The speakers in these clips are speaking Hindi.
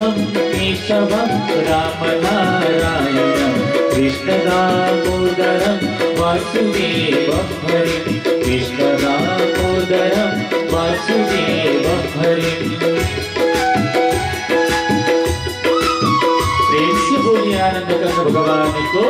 केशवं रामनारायणं कृष्णदामोदरं वासुदेवं हरिं कृष्णदामोदरं वासुदेवं हरिं। प्रेम से बोलिए आनंद कंद भगवान को।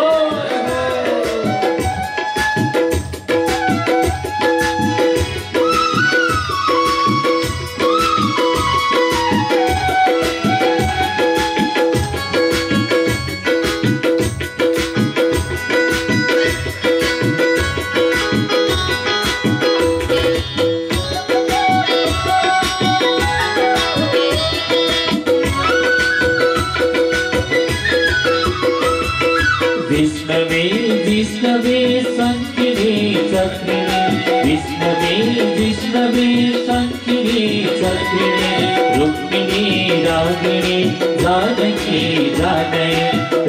विष्णवे विष्णवे शंकरे चक्रिणे विष्णवे विष्णवे शंकरे चक्रिणे रुक्मिणी रागिणी जानकी जानय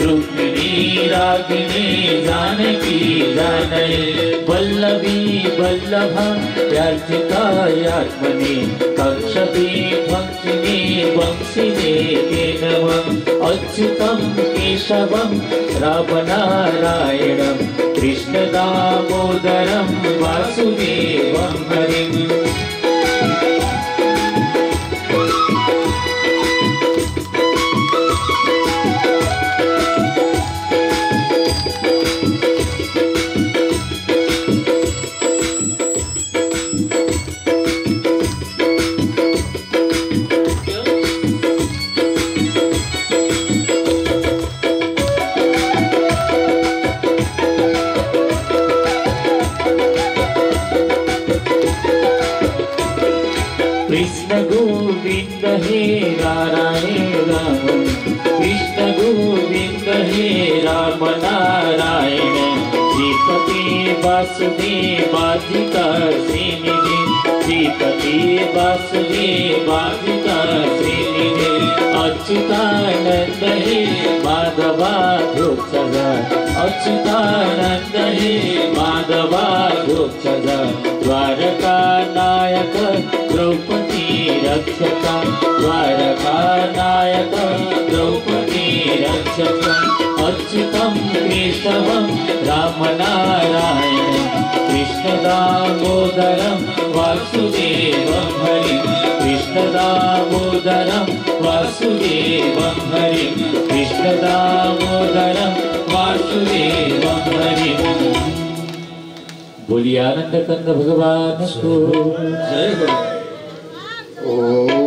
रुक्मिणी रागिणी जानकी जानय वल्लभी वल्लभं याचिकायात्मने कक्षपे भक्तिने वंशिने ते नमः अच्युतं केशवं रामनारायणं कृष्णदामोदरं वासुदेवं हरिं। कृष्ण गोविंद हे नारायण कृष्ण गोविंद हे राम नारायण श्रीपति वासुदेवाधिका श्रीनिधि श्रीपति वासुदेवाधिका श्रीनिधि अच्युतानंद हे माधवाधोक्षज अच्युतानंद हे माधवाधोक्षज द्वारका नायक द्रौपदी रक्षक द्वारका नायक द्रौपदी रक्षक अच्युतं केशवं रामनारायणं कृष्णदामोदरं वासुदेवं हरिं कृष्णदामोदरं वासुदेवं हरिं कृष्णदामोदरं वासुदेवं हरिं। बोलिए आनंद कंद भगवान को जय हो।